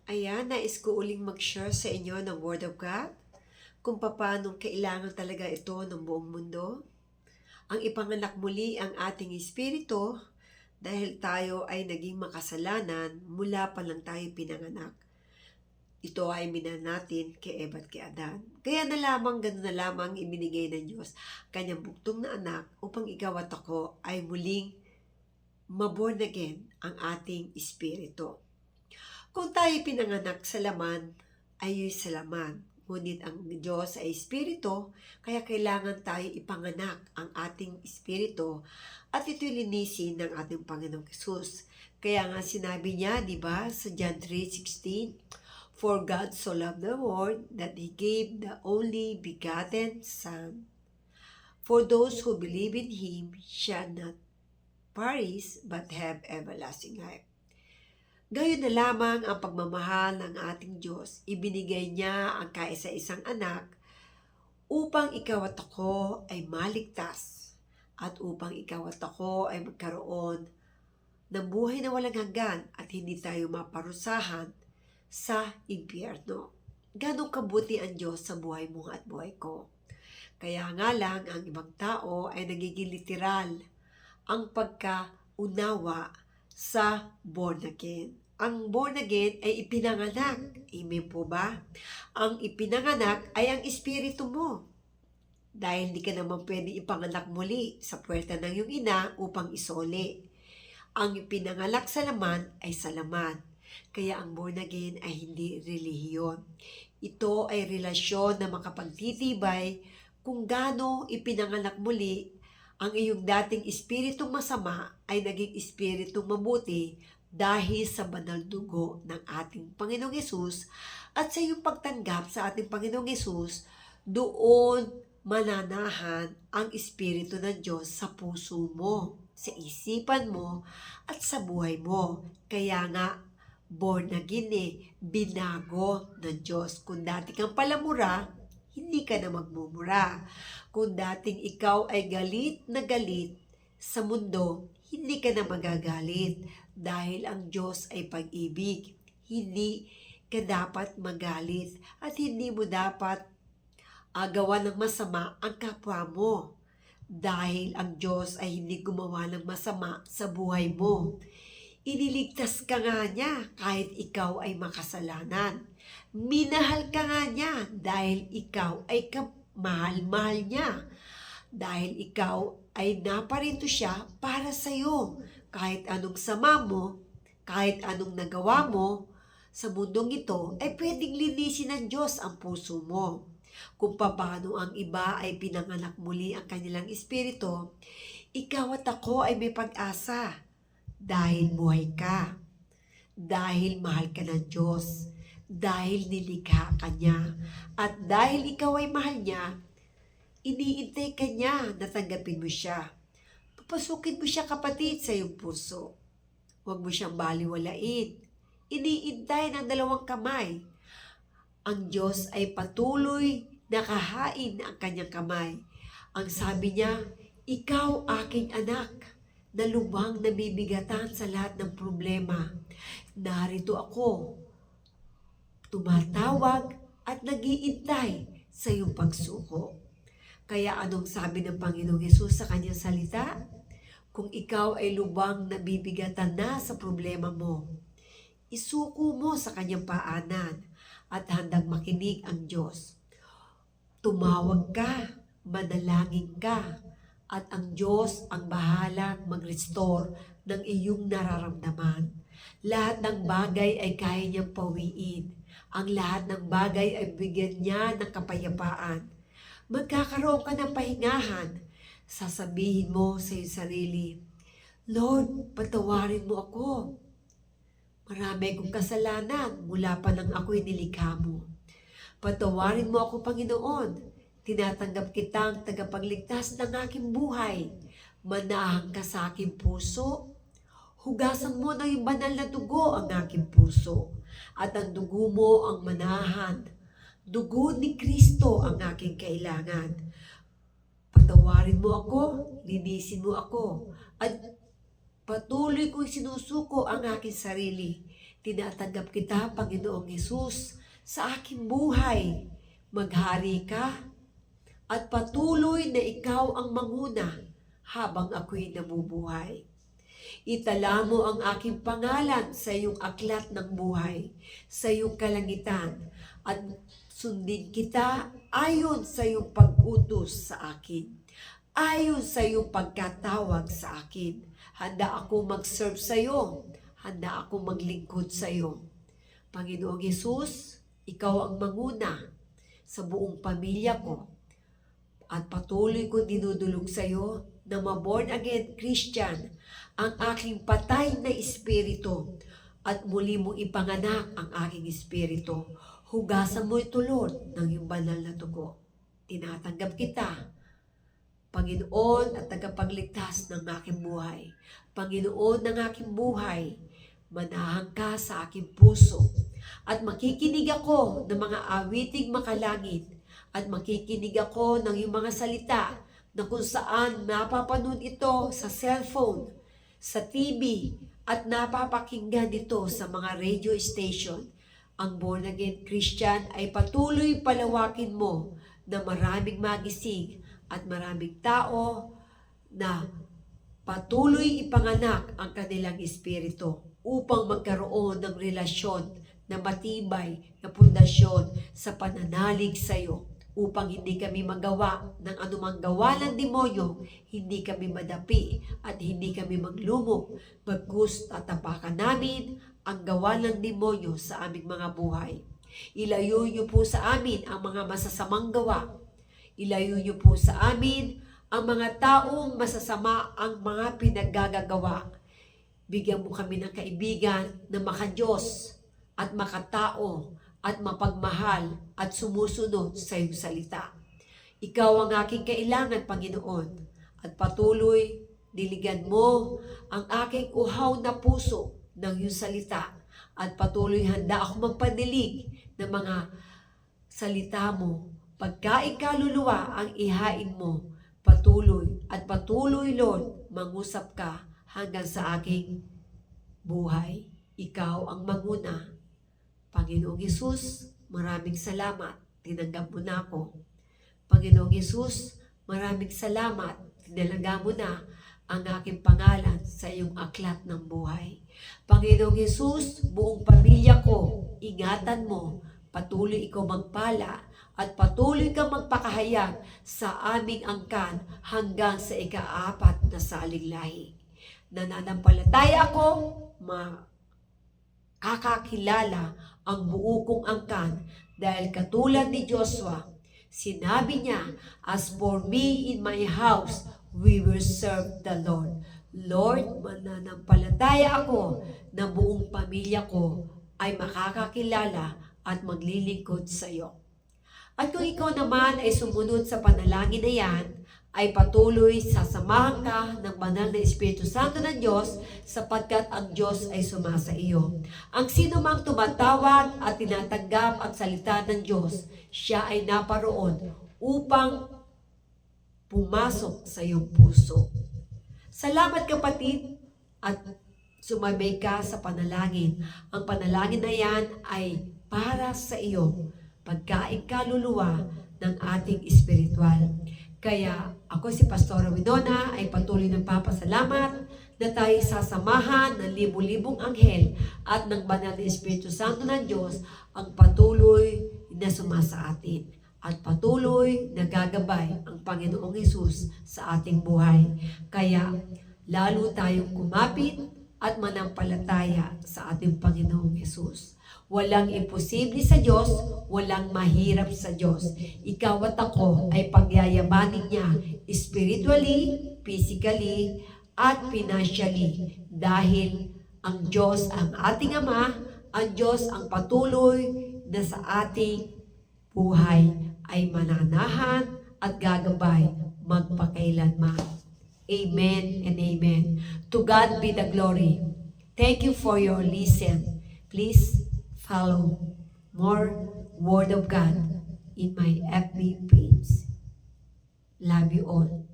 Ayan, nais ko uling mag-share sa inyo ng Word of God kung paano kailangan talaga ito ng buong mundo. Ang ipanganak muli ang ating espiritu dahil tayo ay naging makasalanan mula pa lang tayo pinanganak. Ito ay minan natin kay Eva at kay Adan. Kaya na lamang, gano'n na lamang ibinigay ng Diyos kanyang buktong na anak upang ikaw at ako ay muling maborn again ang ating espiritu. Kung tayo pinanganak sa laman, ay sa laman. Ngunit ang Diyos ay espiritu, kaya kailangan tayo ipanganak ang ating espiritu at ito'y linisin ng ating Panginoong Hesus. Kaya nga sinabi niya, di ba, sa John 3:16, "For God so loved the world that He gave the only begotten Son. For those who believe in Him shall not perish but have everlasting life." Gayon na lamang ang pagmamahal ng ating Diyos. Ibinigay niya ang kaisa-isang anak upang ikaw at ako ay maligtas at upang ikaw at ako ay magkaroon ng buhay na walang hanggan at hindi tayo maparusahan sa impyerno. Ganong kabuti ang Diyos sa buhay mo at buhay ko. Kaya nga lang ang ibang tao ay nagiging literal ang pagkaunawa sa born again. Ang born again ay ipinanganak. Amen po ba? Ang ipinanganak ay ang espiritu mo. Dahil hindi ka naman pwede ipanganak muli sa puwerta ng iyong ina upang isole. Ang ipinanganak sa laman ay sa laman. Kaya ang born again ay hindi relihiyon. Ito ay relasyon na makapagtitibay kung gaano ipinanganak muli ang iyong dating espiritong masama ay naging espiritong mabuti dahil sa banal dugo ng ating Panginoong Hesus at sa iyong pagtanggap sa ating Panginoong Hesus, doon mananahan ang Espiritu ng Diyos sa puso mo, sa isipan mo at sa buhay mo. Kaya nga, born again binago ng Diyos. Kung dati kang palamura, hindi ka na magmumura. Kung dating ikaw ay galit na galit sa mundo, hindi ka na magagalit dahil ang Diyos ay pag-ibig. Hindi ka dapat magalit at hindi mo dapat gawa ng masama ang kapwa mo dahil ang Diyos ay hindi gumawa ng masama sa buhay mo. Iniligtas ka nga niya kahit ikaw ay makasalanan. Minahal ka nga niya dahil ikaw ay mahal-mahal niya. Dahil ikaw ay naparito siya para sa iyo. Kahit anong sama mo, kahit anong nagawa mo sa mundong ito, ay pwedeng linisin ng Diyos ang puso mo. Kung paano ang iba ay pinanganak muli ang kanilang espiritu, ikaw at ako ay may pag-asa. Dahil buhay ka, dahil mahal ka ng Diyos, dahil nilikha ka niya, at dahil ikaw ay mahal niya, iniintay ka niya na tanggapin mo siya. Papasukin mo siya kapatid sa iyong puso. Huwag mo siyang baliwalain. Iniintay ng dalawang kamay. Ang Diyos ay patuloy nakahain ang kanyang kamay. Ang sabi niya, "Ikaw aking anak, na lubhang nabibigatan sa lahat ng problema. Narito ako, tumatawag at nag-iintay sa iyong pagsuko." Kaya anong sabi ng Panginoong Hesus sa kanyang salita? Kung ikaw ay lubhang nabibigatan na sa problema mo, isuko mo sa kanyang paanan at handang makinig ang Diyos. Tumawag ka, manalangin ka, at ang Diyos ang bahalang mag-restore ng iyong nararamdaman. Lahat ng bagay ay kaya niyang pawiin. Ang lahat ng bagay ay bigyan niya ng kapayapaan. Magkakaroon ka ng pahingahan. Sasabihin mo sa iyong sarili, "Lord, patawarin mo ako. Marami akong kasalanan mula pa nang ako'y nilikha mo. Patawarin mo ako, Panginoon. Tinatanggap kitang tagapagligtas ng aking buhay. Manahan ka sa aking puso. Hugasan mo ng iyong banal na dugo ang aking puso. At ang dugo mo ang manahan. Dugo ni Kristo ang aking kailangan. Patawarin mo ako, linisin mo ako, at patuloy kong sinusuko ang aking sarili. Tinatanggap kita, Panginoong Hesus, sa aking buhay. Maghari ka at patuloy na ikaw ang manguna habang ako'y nabubuhay. Itala mo ang aking pangalan sa iyong aklat ng buhay, sa iyong kalangitan, at sundin kita ayon sa iyong pag-utos sa akin, ayon sa iyong pagkatawag sa akin. Handa ako mag-serve sa iyo, handa ako maglingkod sa iyo. Panginoong Hesus, ikaw ang manguna sa buong pamilya ko, at patuloy ko dinudulog sa iyo na ma-born again Christian ang aking patay na espiritu at muli mong ipanganak ang aking espiritu. Hugasan mo ito, Lord, ng iyong banal na dugo. Tinatanggap kita, Panginoon at tagapagligtas ng aking buhay. Panginoon ng aking buhay, manahan ka sa aking puso at makikinig ako ng mga awiting makalangit at makikinig ako ng iyong mga salita na kung saan napapanood ito sa cellphone, sa TV, at napapakinggan ito sa mga radio station. Ang born again Christian ay patuloy palawakin mo na maraming magising at maraming tao na patuloy ipanganak ang kanilang espiritu upang magkaroon ng relasyon na matibay na pundasyon sa pananalig sa iyo, upang hindi kami magawa ng anumang gawa ng demonyo, hindi kami madapi at hindi kami maglumok, bagkus tatapakan namin ang gawa ng demonyo sa aming mga buhay. Ilayo niyo po sa amin ang mga masasamang gawa. Ilayo niyo po sa amin ang mga taong masasama ang mga pinaggagawa. Bigyan mo kami ng kaibigan na makadiyos at makatao at mapagmahal at sumusunod sa iyong salita. Ikaw ang aking kailangan, Panginoon, at patuloy diligan mo ang aking uhaw na puso ng iyong salita at patuloy handa ako magpadilig ng mga salita mo. Pagka ikaluluwa ang ihain mo, patuloy, Lord, mangusap ka hanggang sa aking buhay. Ikaw ang manguna. Panginoong Hesus, maraming salamat. Tinanggap mo na ako. Panginoong Hesus, maraming salamat. Tinalaga mo na ang aking pangalan sa iyong aklat ng buhay. Panginoong Hesus, buong pamilya ko, ingatan mo. Patuloy ikaw magpala at patuloy kang magpakahayag sa aming angkan hanggang sa ika-4 na saling lahi. Nananampalataya ako, kakakilala ang buo kong angkan dahil katulad ni Joshua, sinabi niya, as for me in my house, we will serve the Lord. Lord, mananampalataya ako na buong pamilya ko ay makakakilala at maglilingkod sa iyo. At kung ikaw naman ay sumunod sa panalangin na yan, ay patuloy sasamahan ka ng banal na Espiritu Santo ng Diyos sapagkat ang Diyos ay sumasa iyo. Ang sino mang tumatawag at tinatanggap ang salita ng Diyos, siya ay naparoon upang pumasok sa iyong puso. Salamat kapatid at sumabay ka sa panalangin. Ang panalangin na yan ay para sa iyo, pagkain kaluluwa ng ating espiritual. Kaya ako si Pastora Winona ay patuloy nagpapasalamat na tayo sasamahan ng libu-libong anghel at ng banal na Espiritu Santo ng Diyos ang patuloy na sumasa atin at patuloy na gagabay ang Panginoong Hesus sa ating buhay. Kaya lalo tayong kumapit at manampalataya sa ating Panginoong Hesus. Walang imposible sa Diyos, walang mahirap sa Diyos. Ikaw at ako ay pagyayamanin niya spiritually, physically, at financially. Dahil ang Diyos ang ating Ama, ang Diyos ang patuloy na sa ating buhay ay mananahan at gagabay magpakailanman. Amen and amen. To God be the glory. Thank you for your listen. Please follow more Word of God in my FB page. Love you all.